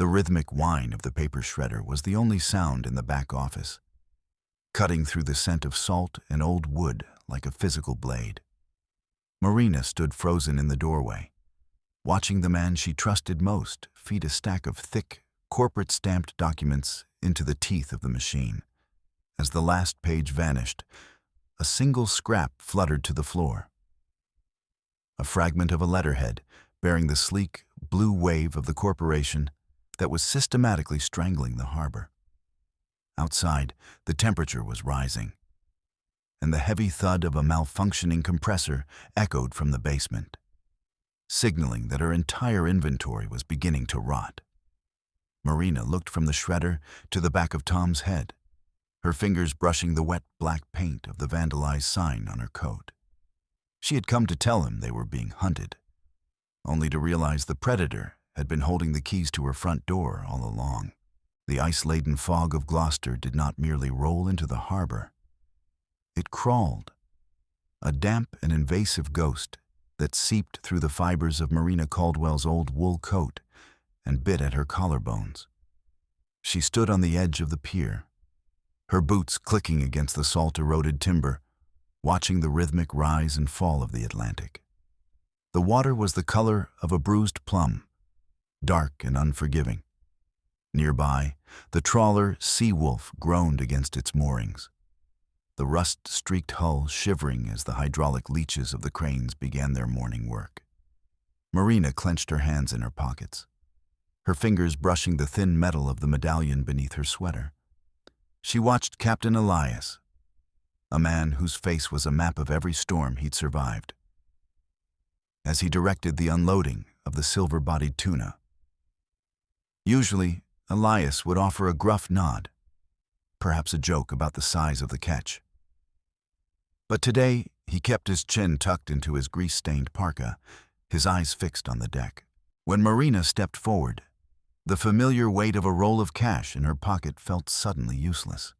The rhythmic whine of the paper shredder was the only sound in the back office, cutting through the scent of salt and old wood like a physical blade. Marina stood frozen in the doorway, watching the man she trusted most feed a stack of thick, corporate-stamped documents into the teeth of the machine. As the last page vanished, a single scrap fluttered to the floor. A fragment of a letterhead bearing the sleek, blue wave of the corporation that was systematically strangling the harbor. Outside, the temperature was rising, and the heavy thud of a malfunctioning compressor echoed from the basement, signaling that her entire inventory was beginning to rot. Marina looked from the shredder to the back of Tom's head, her fingers brushing the wet black paint of the vandalized sign on her coat. She had come to tell him they were being hunted, only to realize the predator had been holding the keys to her front door all along. The ice-laden fog of Gloucester did not merely roll into the harbor. It crawled, a damp and invasive ghost that seeped through the fibers of Marina Caldwell's old wool coat and bit at her collarbones. She stood on the edge of the pier, her boots clicking against the salt-eroded timber, watching the rhythmic rise and fall of the Atlantic. The water was the color of a bruised plum, dark and unforgiving. Nearby, the trawler Sea Wolf groaned against its moorings, the rust-streaked hull shivering as the hydraulic leeches of the cranes began their morning work. Marina clenched her hands in her pockets, her fingers brushing the thin metal of the medallion beneath her sweater. She watched Captain Elias, a man whose face was a map of every storm he'd survived, as he directed the unloading of the silver-bodied tuna. Usually, Elias would offer a gruff nod, perhaps a joke about the size of the catch. But today, he kept his chin tucked into his grease-stained parka, his eyes fixed on the deck. When Marina stepped forward, the familiar weight of a roll of cash in her pocket felt suddenly useless.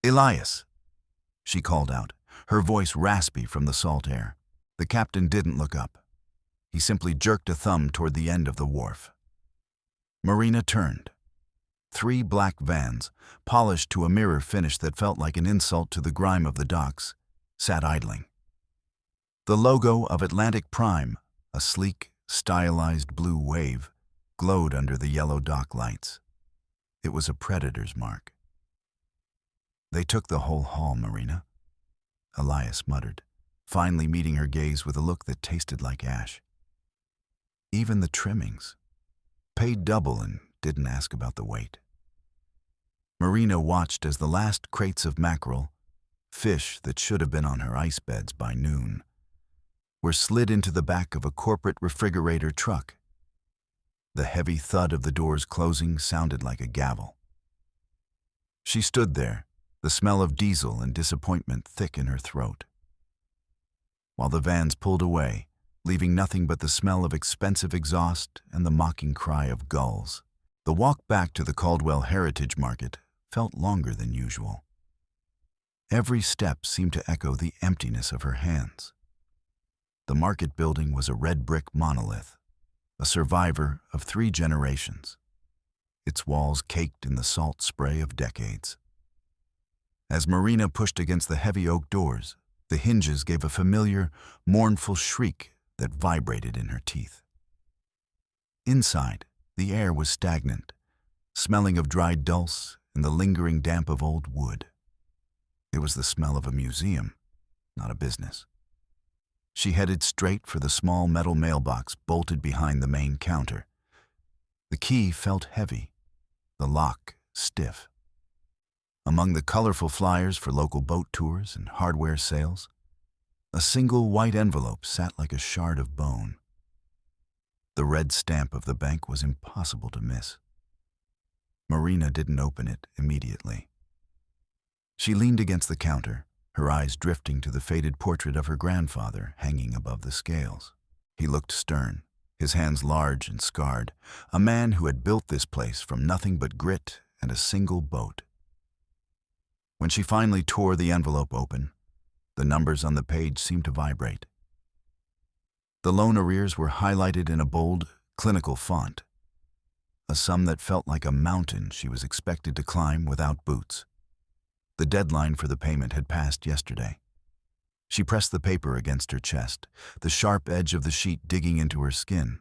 "Elias," she called out, her voice raspy from the salt air. The captain didn't look up. He simply jerked a thumb toward the end of the wharf. Marina turned. 3 black vans, polished to a mirror finish that felt like an insult to the grime of the docks, sat idling. The logo of Atlantic Prime, a sleek, stylized blue wave, glowed under the yellow dock lights. It was a predator's mark. "They took the whole haul, Marina," Elias muttered, finally meeting her gaze with a look that tasted like ash. "Even the trimmings. Paid double and didn't ask about the weight." Marina watched as the last crates of mackerel, fish that should have been on her ice beds by noon, were slid into the back of a corporate refrigerator truck. The heavy thud of the doors closing sounded like a gavel. She stood there, the smell of diesel and disappointment thick in her throat, while the vans pulled away, leaving nothing but the smell of expensive exhaust and the mocking cry of gulls. The walk back to the Caldwell Heritage Market felt longer than usual. Every step seemed to echo the emptiness of her hands. The market building was a red brick monolith, a survivor of 3 generations, its walls caked in the salt spray of decades. As Marina pushed against the heavy oak doors, the hinges gave a familiar, mournful shriek that vibrated in her teeth. Inside, the air was stagnant, smelling of dried dulse and the lingering damp of old wood. It was the smell of a museum, not a business. She headed straight for the small metal mailbox bolted behind the main counter. The key felt heavy, the lock stiff. Among the colorful flyers for local boat tours and hardware sales, a single white envelope sat like a shard of bone. The red stamp of the bank was impossible to miss. Marina didn't open it immediately. She leaned against the counter, her eyes drifting to the faded portrait of her grandfather hanging above the scales. He looked stern, his hands large and scarred, a man who had built this place from nothing but grit and a single boat. When she finally tore the envelope open, the numbers on the page seemed to vibrate. The loan arrears were highlighted in a bold, clinical font. a sum that felt like a mountain she was expected to climb without boots. The deadline for the payment had passed yesterday. She pressed the paper against her chest, the sharp edge of the sheet digging into her skin.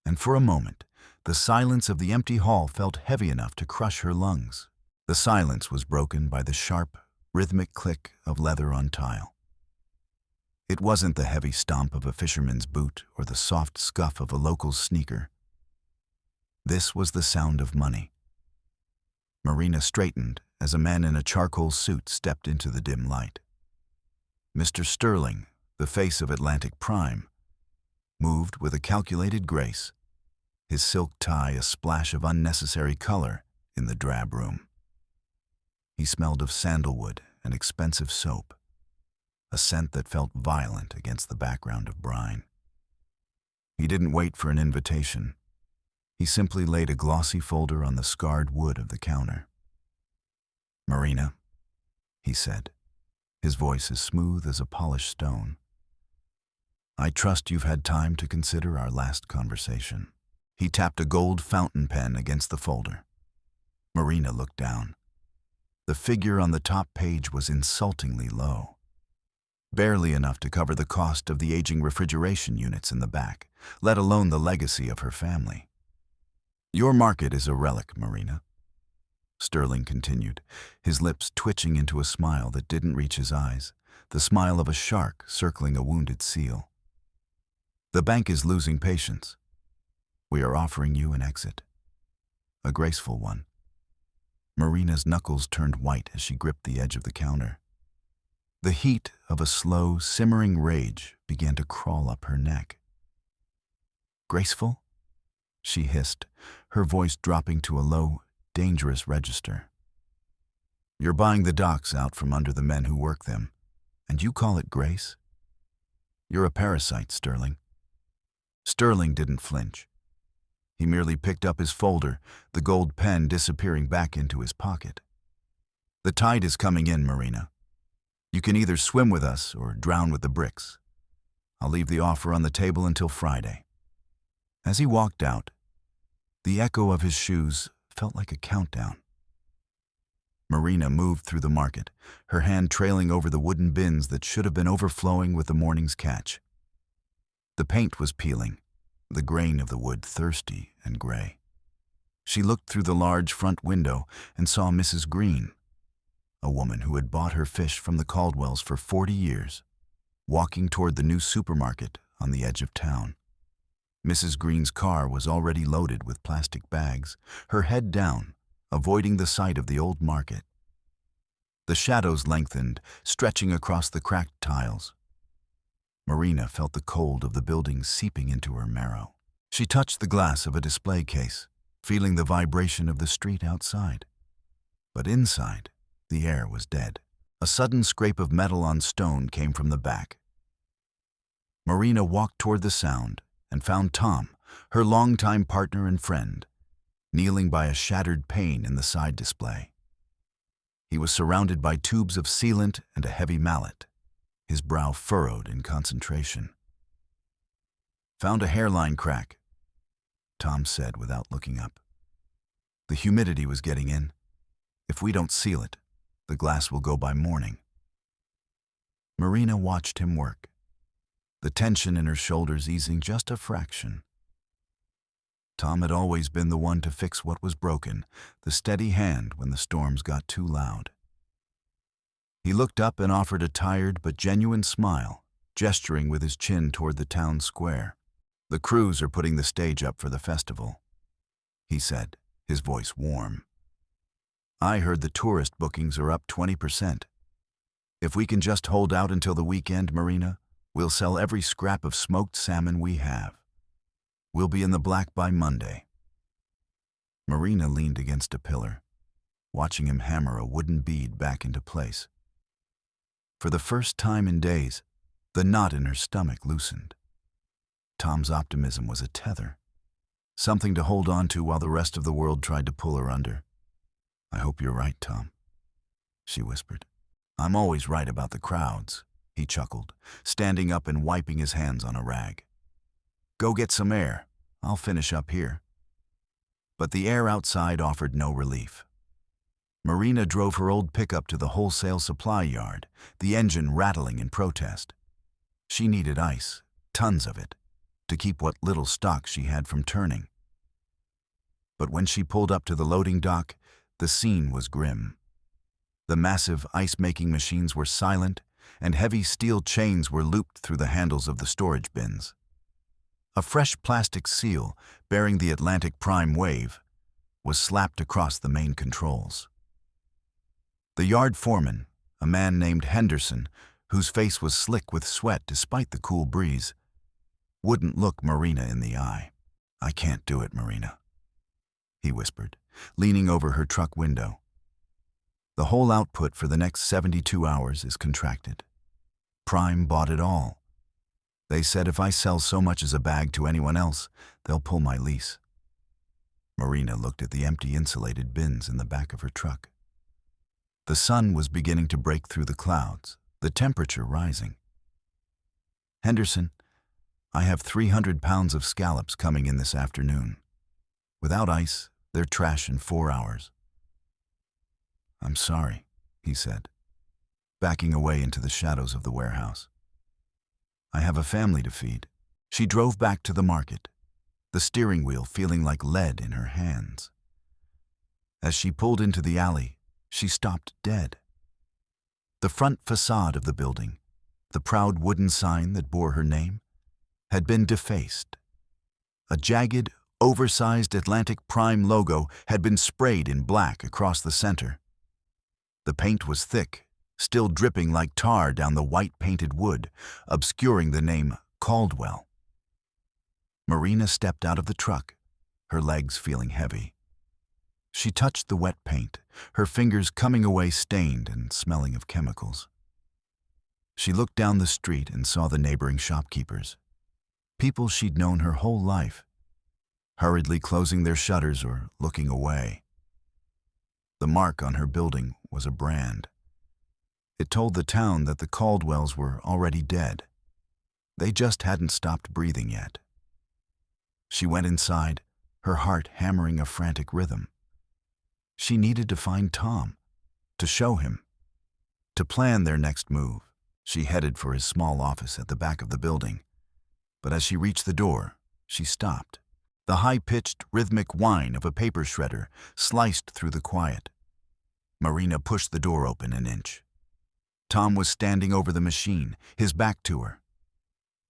And for a moment, the silence of the empty hall felt heavy enough to crush her lungs. The silence was broken by the sharp, rhythmic click of leather on tile. It wasn't the heavy stomp of a fisherman's boot or the soft scuff of a local sneaker. This was the sound of money. Marina straightened as a man in a charcoal suit stepped into the dim light. Mr. Sterling, the face of Atlantic Prime, moved with a calculated grace, his silk tie a splash of unnecessary color in the drab room. He smelled of sandalwood and expensive soap, a scent that felt violent against the background of brine. He didn't wait for an invitation. He simply laid a glossy folder on the scarred wood of the counter. "Marina," he said, his voice as smooth as a polished stone. "I trust you've had time to consider our last conversation." He tapped a gold fountain pen against the folder. Marina looked down. The figure on the top page was insultingly low, barely enough to cover the cost of the aging refrigeration units in the back, let alone the legacy of her family. "Your market is a relic, Marina," Sterling continued, his lips twitching into a smile that didn't reach his eyes, the smile of a shark circling a wounded seal. "The bank is losing patience. We are offering you an exit. A graceful one." Marina's knuckles turned white as she gripped the edge of the counter. The heat of a slow, simmering rage began to crawl up her neck. "Graceful?" she hissed, her voice dropping to a low, dangerous register. "You're buying the docks out from under the men who work them, and you call it grace? You're a parasite, Sterling." Sterling didn't flinch. He merely picked up his folder, the gold pen disappearing back into his pocket. "The tide is coming in, Marina. You can either swim with us or drown with the bricks. I'll leave the offer on the table until Friday." As he walked out, the echo of his shoes felt like a countdown. Marina moved through the market, her hand trailing over the wooden bins that should have been overflowing with the morning's catch. The paint was peeling, the grain of the wood thirsty and gray. She looked through the large front window and saw Mrs. Green, a woman who had bought her fish from the Caldwells for 40 years, walking toward the new supermarket on the edge of town. Mrs. Green's car was already loaded with plastic bags, her head down, avoiding the sight of the old market. The shadows lengthened, stretching across the cracked tiles. Marina felt the cold of the building seeping into her marrow. She touched the glass of a display case, feeling the vibration of the street outside. But inside, the air was dead. A sudden scrape of metal on stone came from the back. Marina walked toward the sound and found Tom, her longtime partner and friend, kneeling by a shattered pane in the side display. He was surrounded by tubes of sealant and a heavy mallet, his brow furrowed in concentration. "Found a hairline crack," Tom said without looking up. "The humidity was getting in. If we don't seal it, the glass will go by morning." Marina watched him work, the tension in her shoulders easing just a fraction. Tom had always been the one to fix what was broken, the steady hand when the storms got too loud. He looked up and offered a tired but genuine smile, gesturing with his chin toward the town square. "The crews are putting the stage up for the festival," he said, his voice warm. "I heard the tourist bookings are up 20%. If we can just hold out until the weekend, Marina, we'll sell every scrap of smoked salmon we have. We'll be in the black by Monday." Marina leaned against a pillar, watching him hammer a wooden bead back into place. For the first time in days, the knot in her stomach loosened. Tom's optimism was a tether, something to hold on to while the rest of the world tried to pull her under. "I hope you're right, Tom," she whispered. "I'm always right about the crowds," he chuckled, standing up and wiping his hands on a rag. "Go get some air. I'll finish up here." But the air outside offered no relief. Marina drove her old pickup to the wholesale supply yard, the engine rattling in protest. She needed ice, tons of it, to keep what little stock she had from turning. But when she pulled up to the loading dock, the scene was grim. The massive ice-making machines were silent, and heavy steel chains were looped through the handles of the storage bins. A fresh plastic seal, bearing the Atlantic Prime wave, was slapped across the main controls. The yard foreman, a man named Henderson, whose face was slick with sweat despite the cool breeze, wouldn't look Marina in the eye. "I can't do it, Marina," he whispered, leaning over her truck window. "The whole output for the next 72 hours is contracted. Prime bought it all. They said if I sell so much as a bag to anyone else, they'll pull my lease." Marina looked at the empty insulated bins in the back of her truck. The sun was beginning to break through the clouds, the temperature rising. "Henderson, I have 300 pounds of scallops coming in this afternoon. Without ice, they're trash in 4 hours." "I'm sorry," he said, backing away into the shadows of the warehouse. "I have a family to feed." She drove back to the market, the steering wheel feeling like lead in her hands. As she pulled into the alley, she stopped dead. The front facade of the building, the proud wooden sign that bore her name, had been defaced. A jagged, oversized Atlantic Prime logo had been sprayed in black across the center. The paint was thick, still dripping like tar down the white-painted wood, obscuring the name Caldwell. Marina stepped out of the truck, her legs feeling heavy. She touched the wet paint, her fingers coming away stained and smelling of chemicals. She looked down the street and saw the neighboring shopkeepers, people she'd known her whole life, hurriedly closing their shutters or looking away. The mark on her building was a brand. It told the town that the Caldwells were already dead. They just hadn't stopped breathing yet. She went inside, her heart hammering a frantic rhythm. She needed to find Tom, to show him, to plan their next move. She headed for his small office at the back of the building. But as she reached the door, she stopped. The high-pitched, rhythmic whine of a paper shredder sliced through the quiet. Marina pushed the door open an inch. Tom was standing over the machine, his back to her.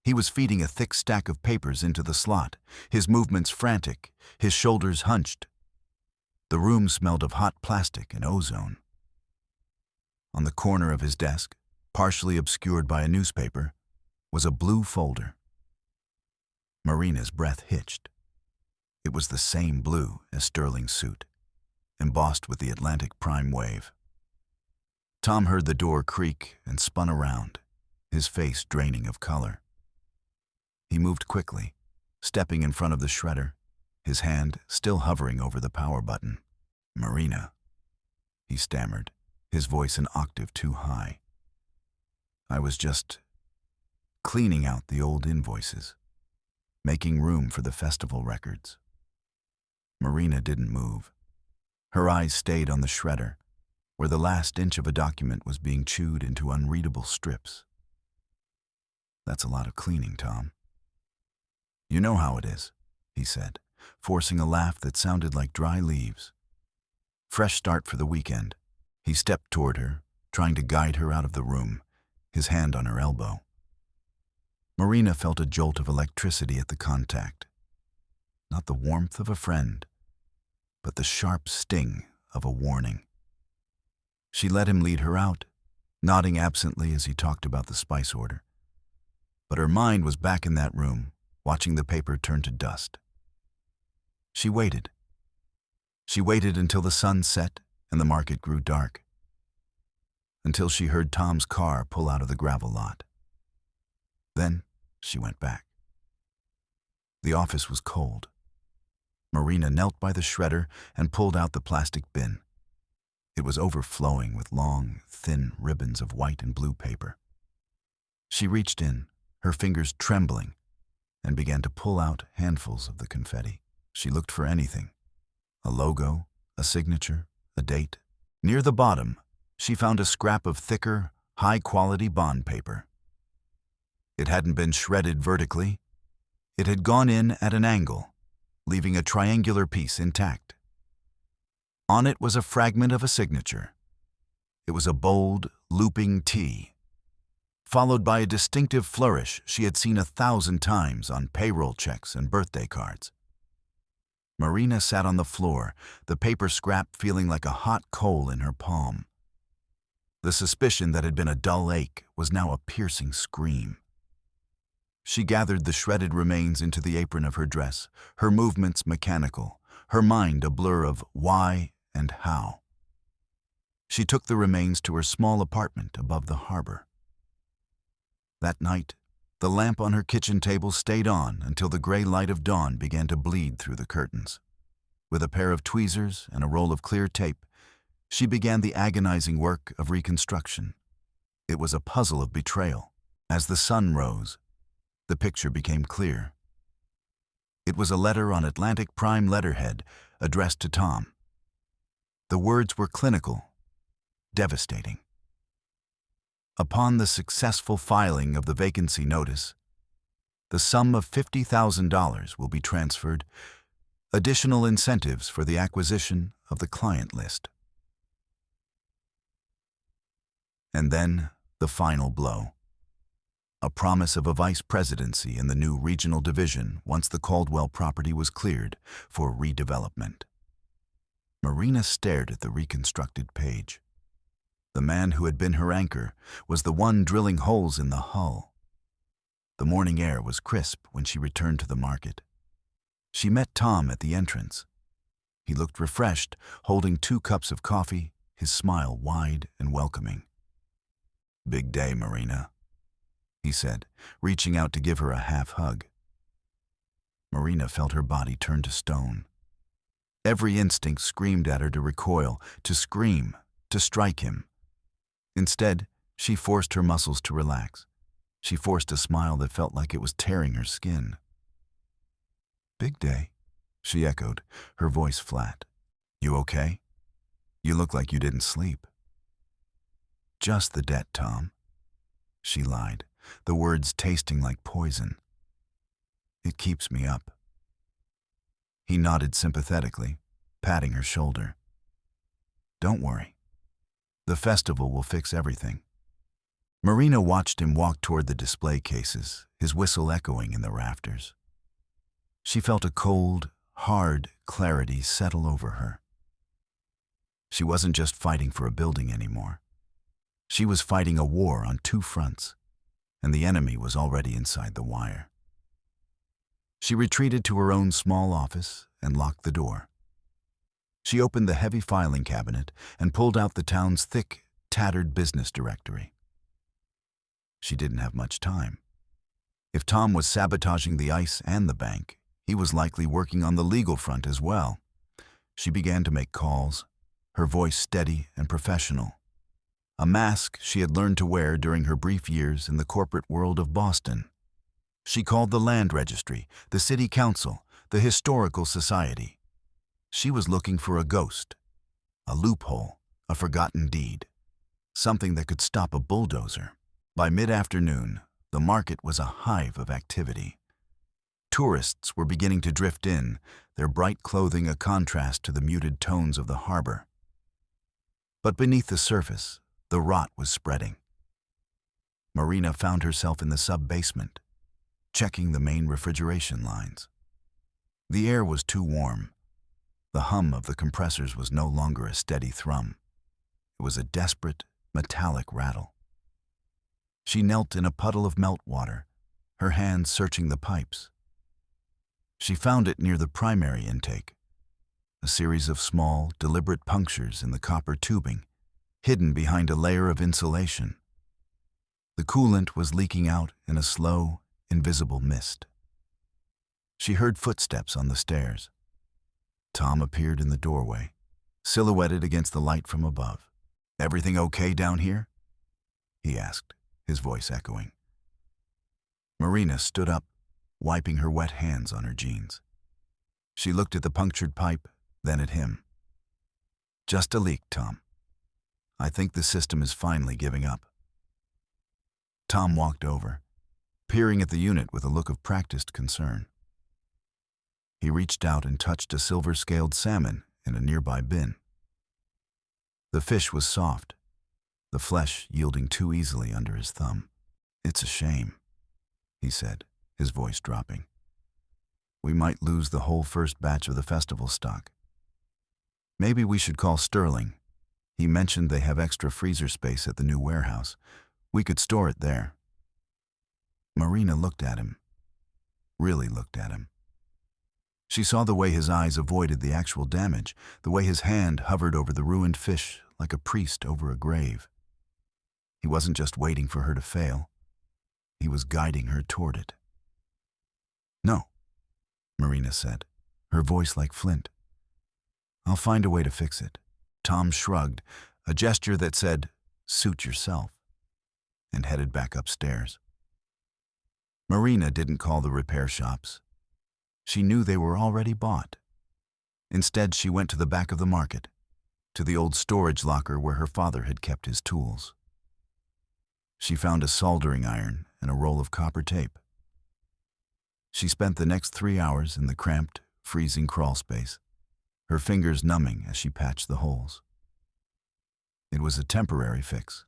He was feeding a thick stack of papers into the slot, his movements frantic, his shoulders hunched. The room smelled of hot plastic and ozone. On the corner of his desk, partially obscured by a newspaper, was a blue folder. Marina's breath hitched. It was the same blue as Sterling's suit, embossed with the Atlantic Prime wave. Tom heard the door creak and spun around, his face draining of color. He moved quickly, stepping in front of the shredder, his hand still hovering over the power button. "Marina," he stammered, his voice an octave too high. "I was just cleaning out the old invoices, making room for the festival records." Marina didn't move. Her eyes stayed on the shredder, where the last inch of a document was being chewed into unreadable strips. "That's a lot of cleaning, Tom." "You know how it is," he said, forcing a laugh that sounded like dry leaves. "Fresh start for the weekend." He stepped toward her, trying to guide her out of the room, his hand on her elbow. Marina felt a jolt of electricity at the contact. Not the warmth of a friend, but the sharp sting of a warning. She let him lead her out, nodding absently as he talked about the spice order. But her mind was back in that room, watching the paper turn to dust. She waited. She waited until the sun set and the market grew dark, until she heard Tom's car pull out of the gravel lot. Then she went back. The office was cold. Marina knelt by the shredder and pulled out the plastic bin. It was overflowing with long, thin ribbons of white and blue paper. She reached in, her fingers trembling, and began to pull out handfuls of the confetti. She looked for anything, A logo, a signature, a date. Near the bottom, she found a scrap of thicker, high-quality bond paper. It hadn't been shredded vertically. It had gone in at an angle, leaving a triangular piece intact. On it was a fragment of a signature. It was a bold, looping T, followed by a distinctive flourish she had seen 1,000 times on payroll checks and birthday cards. Marina sat on the floor, the paper scrap feeling like a hot coal in her palm. The suspicion that had been a dull ache was now a piercing scream. She gathered the shredded remains into the apron of her dress, her movements mechanical, her mind a blur of why and how. She took the remains to her small apartment above the harbor. That night, the lamp on her kitchen table stayed on until the gray light of dawn began to bleed through the curtains. With a pair of tweezers and a roll of clear tape, she began the agonizing work of reconstruction. It was a puzzle of betrayal. As the sun rose, the picture became clear. It was a letter on Atlantic Prime letterhead addressed to Tom. The words were clinical, devastating. Upon the successful filing of the vacancy notice, the sum of $50,000 will be transferred, additional incentives for the acquisition of the client list. And then the final blow. A promise of a vice presidency in the new regional division once the Caldwell property was cleared for redevelopment. Marina stared at the reconstructed page. The man who had been her anchor was the one drilling holes in the hull. The morning air was crisp when she returned to the market. She met Tom at the entrance. He looked refreshed, holding 2 cups of coffee, his smile wide and welcoming. "Big day, Marina," he said, reaching out to give her a half hug. Marina felt her body turn to stone. Every instinct screamed at her to recoil, to scream, to strike him. Instead, she forced her muscles to relax. She forced a smile that felt like it was tearing her skin. "Big day," she echoed, her voice flat. "You okay? You look like you didn't sleep." "Just the debt, Tom," she lied, the words tasting like poison. "It keeps me up." He nodded sympathetically, patting her shoulder. "Don't worry. The festival will fix everything." Marina watched him walk toward the display cases, his whistle echoing in the rafters. She felt a cold, hard clarity settle over her. She wasn't just fighting for a building anymore. She was fighting a war on 2 fronts, and the enemy was already inside the wire. She retreated to her own small office and locked the door. She opened the heavy filing cabinet and pulled out the town's thick, tattered business directory. She didn't have much time. If Tom was sabotaging the ice and the bank, he was likely working on the legal front as well. She began to make calls, her voice steady and professional. A mask she had learned to wear during her brief years in the corporate world of Boston. She called the land registry, the city council, the historical society. She was looking for a ghost, a loophole, a forgotten deed, something that could stop a bulldozer. By mid-afternoon, the market was a hive of activity. Tourists were beginning to drift in, their bright clothing a contrast to the muted tones of the harbor. But beneath the surface, the rot was spreading. Marina found herself in the sub-basement, checking the main refrigeration lines. The air was too warm. The hum of the compressors was no longer a steady thrum. It was a desperate, metallic rattle. She knelt in a puddle of meltwater, her hands searching the pipes. She found it near the primary intake, a series of small, deliberate punctures in the copper tubing, hidden behind a layer of insulation. The coolant was leaking out in a slow, invisible mist. She heard footsteps on the stairs. Tom appeared in the doorway, silhouetted against the light from above. "Everything okay down here?" he asked, his voice echoing. Marina stood up, wiping her wet hands on her jeans. She looked at the punctured pipe, Then at him. "Just a leak, Tom. I think the system is finally giving up." Tom walked over, peering at the unit with a look of practiced concern. He reached out and touched a silver-scaled salmon in a nearby bin. The fish was soft, the flesh yielding too easily under his thumb. "It's a shame," he said, his voice dropping. "We might lose the whole first batch of the festival stock. Maybe we should call Sterling. He mentioned they have extra freezer space at the new warehouse. We could store it there." Marina looked at him, really looked at him. She saw the way his eyes avoided the actual damage, the way his hand hovered over the ruined fish like a priest over a grave. He wasn't just waiting for her to fail. He was guiding her toward it. "No," Marina said, her voice like flint. "I'll find a way to fix it." Tom shrugged, a gesture that said, "Suit yourself," and headed back upstairs. Marina didn't call the repair shops. She knew they were already bought. Instead, she went to the back of the market, to the old storage locker where her father had kept his tools. She found a soldering iron and a roll of copper tape. She spent the next 3 hours in the cramped, freezing crawl space, her fingers numbing as she patched the holes. It was a temporary fix,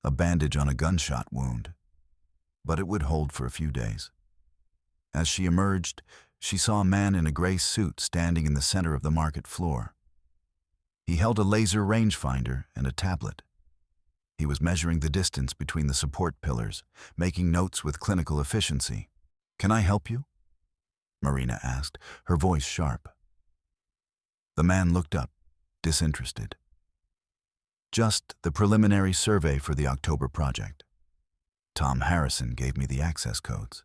a bandage on a gunshot wound, but it would hold for a few days. As she emerged, she saw a man in a gray suit standing in the center of the market floor. He held a laser rangefinder and a tablet. He was measuring the distance between the support pillars, making notes with clinical efficiency. "Can I help you?" Marina asked, her voice sharp. The man looked up, disinterested. "Just the preliminary survey for the October project. Tom Harrison gave me the access codes."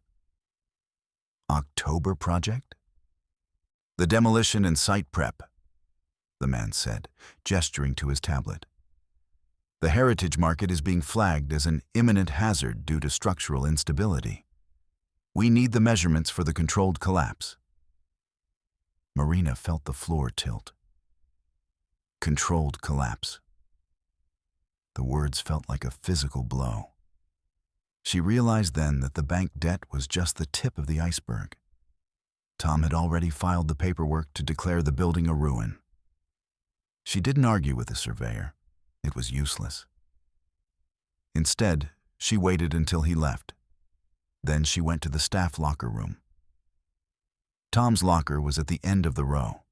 "October project?" "The demolition and site prep," the man said, gesturing to his tablet. "The heritage market is being flagged as an imminent hazard due to structural instability. We need the measurements for the controlled collapse." Marina felt the floor tilt. Controlled collapse. The words felt like a physical blow. She realized then that the bank debt was just the tip of the iceberg. Tom had already filed the paperwork to declare the building a ruin. She didn't argue with the surveyor. It was useless. Instead, she waited until he left. Then she went to the staff locker room. Tom's locker was at the end of the row.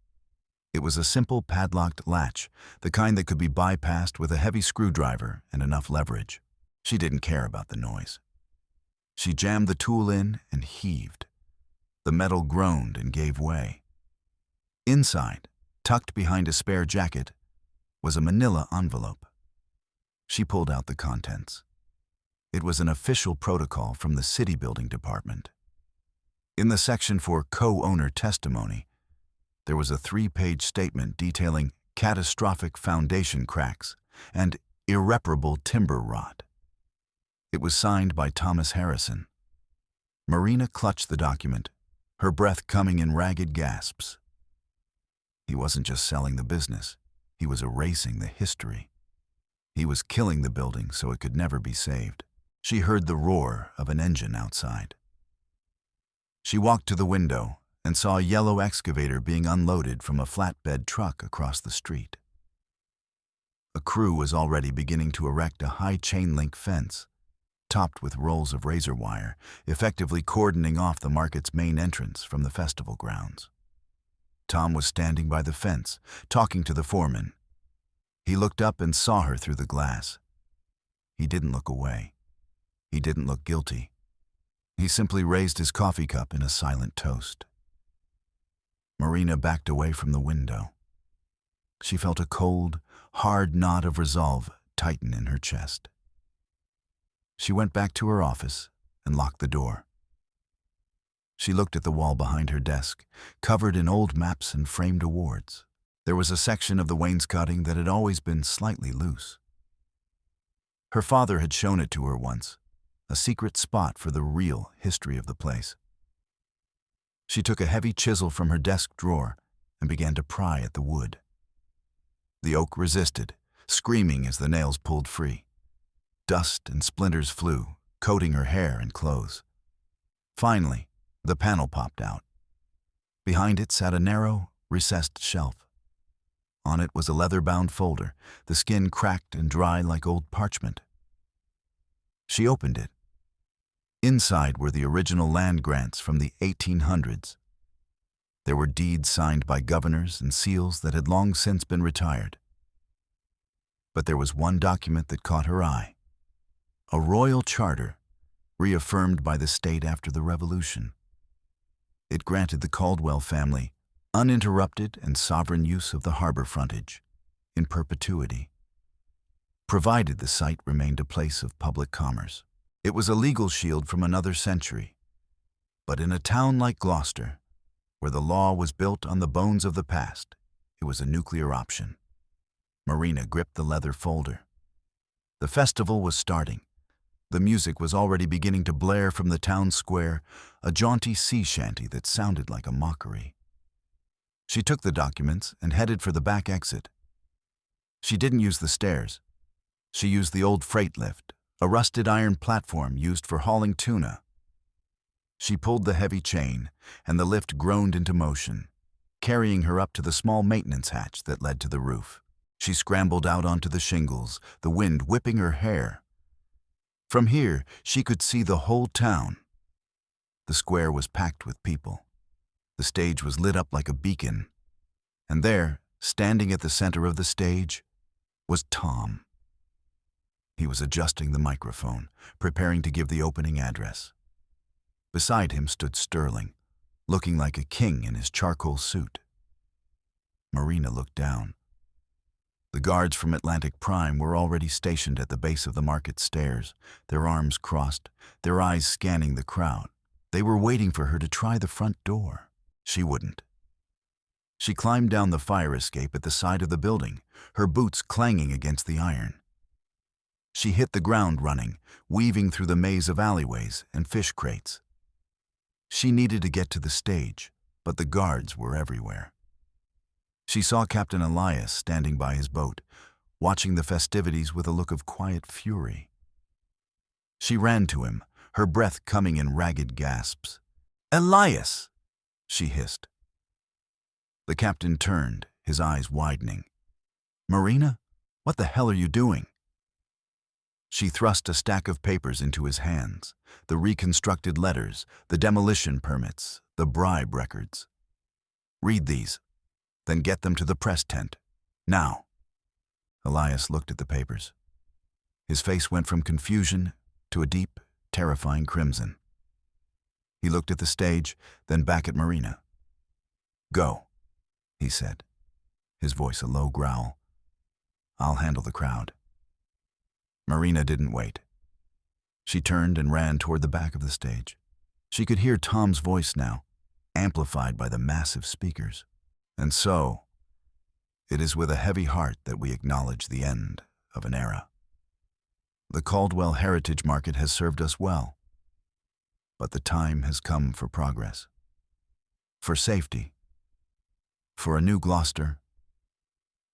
It was a simple padlocked latch, the kind that could be bypassed with a heavy screwdriver and enough leverage. She didn't care about the noise. She jammed the tool in and heaved. The metal groaned and gave way. Inside, tucked behind a spare jacket, was a manila envelope. She pulled out the contents. It was an official protocol from the city building department. In the section for co-owner testimony, there was a 3-page statement detailing catastrophic foundation cracks and irreparable timber rot. It was signed by Thomas Harrison. Marina clutched the document, her breath coming in ragged gasps. He wasn't just selling the business, he was erasing the history. He was killing the building so it could never be saved. She heard the roar of an engine outside. She walked to the window and saw a yellow excavator being unloaded from a flatbed truck across the street. A crew was already beginning to erect a high chain-link fence, topped with rolls of razor wire, effectively cordoning off the market's main entrance from the festival grounds. Tom was standing by the fence, talking to the foreman. He looked up and saw her through the glass. He didn't look away. He didn't look guilty. He simply raised his coffee cup in a silent toast. Marina backed away from the window. She felt a cold, hard knot of resolve tighten in her chest. She went back to her office and locked the door. She looked at the wall behind her desk, covered in old maps and framed awards. There was a section of the wainscoting that had always been slightly loose. Her father had shown it to her once, a secret spot for the real history of the place. She took a heavy chisel from her desk drawer and began to pry at the wood. The oak resisted, screaming as the nails pulled free. Dust and splinters flew, coating her hair and clothes. Finally, the panel popped out. Behind it sat a narrow, recessed shelf. On it was a leather-bound folder, the skin cracked and dry like old parchment. She opened it. Inside were the original land grants from the 1800s. There were deeds signed by governors and seals that had long since been retired. But there was one document that caught her eye. A royal charter, reaffirmed by the state after the Revolution. It granted the Caldwell family uninterrupted and sovereign use of the harbor frontage, in perpetuity, provided the site remained a place of public commerce. It was a legal shield from another century. But in a town like Gloucester, where the law was built on the bones of the past, it was a nuclear option. Marina gripped the leather folder. The festival was starting. The music was already beginning to blare from the town square, a jaunty sea shanty that sounded like a mockery. She took the documents and headed for the back exit. She didn't use the stairs. She used the old freight lift, a rusted iron platform used for hauling tuna. She pulled the heavy chain, and the lift groaned into motion, carrying her up to the small maintenance hatch that led to the roof. She scrambled out onto the shingles, the wind whipping her hair. From here, she could see the whole town. The square was packed with people. The stage was lit up like a beacon. And there, standing at the center of the stage, was Tom. He was adjusting the microphone, preparing to give the opening address. Beside him stood Sterling, looking like a king in his charcoal suit. Marina looked down. The guards from Atlantic Prime were already stationed at the base of the market stairs, their arms crossed, their eyes scanning the crowd. They were waiting for her to try the front door. She wouldn't. She climbed down the fire escape at the side of the building, her boots clanging against the iron. She hit the ground running, weaving through the maze of alleyways and fish crates. She needed to get to the stage, but the guards were everywhere. She saw Captain Elias standing by his boat, watching the festivities with a look of quiet fury. She ran to him, her breath coming in ragged gasps. "Elias!" she hissed. The captain turned, his eyes widening. "Marina, what the hell are you doing?" She thrust a stack of papers into his hands, the reconstructed letters, the demolition permits, the bribe records. "Read these, then get them to the press tent. Now." Elias looked at the papers. His face went from confusion to a deep, terrifying crimson. He looked at the stage, then back at Marina. "Go," he said, his voice a low growl. "I'll handle the crowd." Marina didn't wait. She turned and ran toward the back of the stage. She could hear Tom's voice now, amplified by the massive speakers. "And so, it is with a heavy heart that we acknowledge the end of an era. The Caldwell Heritage Market has served us well, but the time has come for progress, for safety, for a new Gloucester."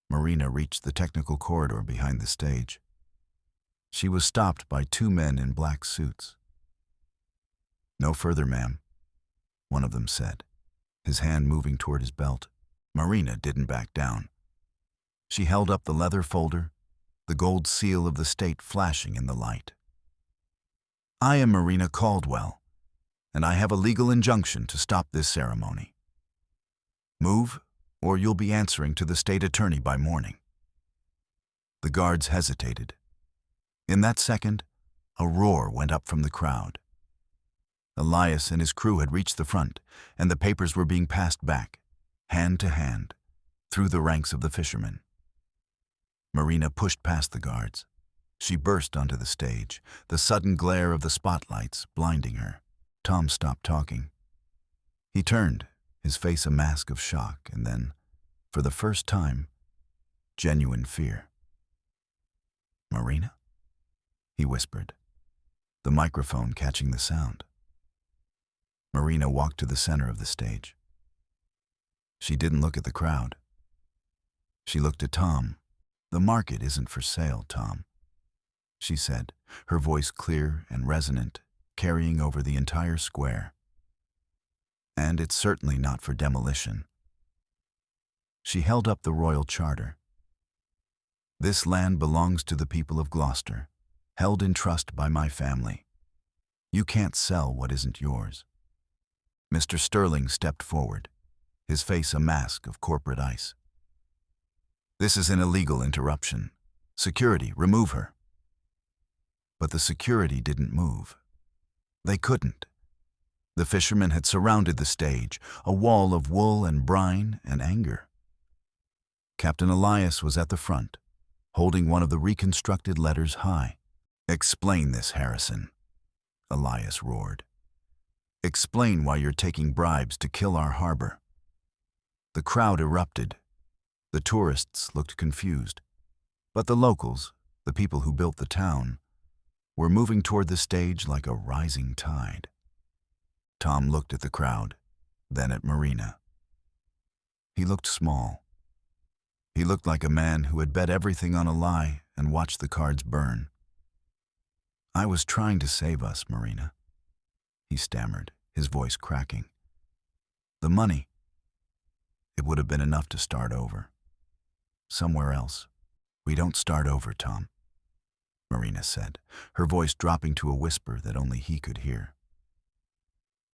Marina reached the technical corridor behind the stage. She was stopped by two men in black suits. "No further, ma'am," one of them said, his hand moving toward his belt. Marina didn't back down. She held up the leather folder, the gold seal of the state flashing in the light. "I am Marina Caldwell, and I have a legal injunction to stop this ceremony. Move, or you'll be answering to the state attorney by morning." The guards hesitated. In that second, a roar went up from the crowd. Elias and his crew had reached the front, and the papers were being passed back, hand to hand, through the ranks of the fishermen. Marina pushed past the guards. She burst onto the stage, the sudden glare of the spotlights blinding her. Tom stopped talking. He turned, his face a mask of shock, and then, for the first time, genuine fear. "Marina?" he whispered, the microphone catching the sound. Marina walked to the center of the stage. She didn't look at the crowd. She looked at Tom. "The market isn't for sale, Tom," she said, her voice clear and resonant, carrying over the entire square. "And it's certainly not for demolition." She held up the royal charter. "This land belongs to the people of Gloucester, held in trust by my family. You can't sell what isn't yours." Mr. Sterling stepped forward, his face a mask of corporate ice. "This is an illegal interruption. Security, remove her." But the security didn't move. They couldn't. The fishermen had surrounded the stage, a wall of wool and brine and anger. Captain Elias was at the front, holding one of the reconstructed letters high. "Explain this, Harrison," Elias roared. "Explain why you're taking bribes to kill our harbor." The crowd erupted. The tourists looked confused. But the locals, the people who built the town, were moving toward the stage like a rising tide. Tom looked at the crowd, then at Marina. He looked small. He looked like a man who had bet everything on a lie and watched the cards burn. "I was trying to save us, Marina," he stammered, his voice cracking. "The money, it would have been enough to start over. Somewhere else." "We don't start over, Tom," Marina said, her voice dropping to a whisper that only he could hear.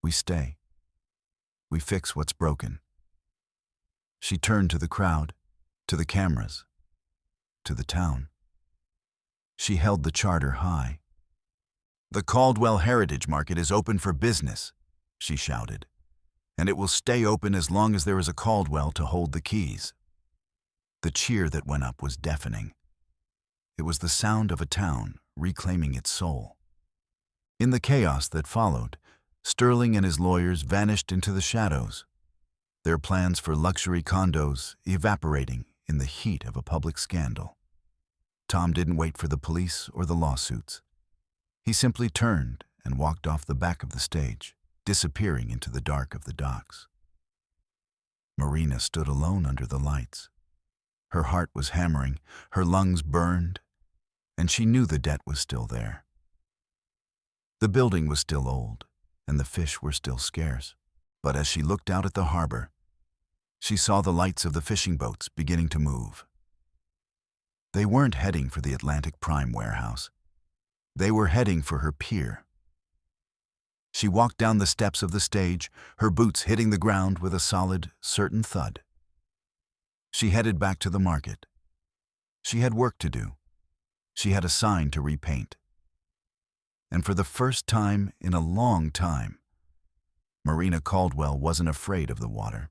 "We stay. We fix what's broken." She turned to the crowd, to the cameras, to the town. She held the charter high. "The Caldwell Heritage Market is open for business," she shouted, "and it will stay open as long as there is a Caldwell to hold the keys." The cheer that went up was deafening. It was the sound of a town reclaiming its soul. In the chaos that followed, Sterling and his lawyers vanished into the shadows, their plans for luxury condos evaporating in the heat of a public scandal. Tom didn't wait for the police or the lawsuits. He simply turned and walked off the back of the stage, disappearing into the dark of the docks. Marina stood alone under the lights. Her heart was hammering, her lungs burned, and she knew the debt was still there. The building was still old, and the fish were still scarce. But as she looked out at the harbor, she saw the lights of the fishing boats beginning to move. They weren't heading for the Atlantic Prime warehouse. They were heading for her pier. She walked down the steps of the stage, her boots hitting the ground with a solid, certain thud. She headed back to the market. She had work to do. She had a sign to repaint. And for the first time in a long time, Marina Caldwell wasn't afraid of the water.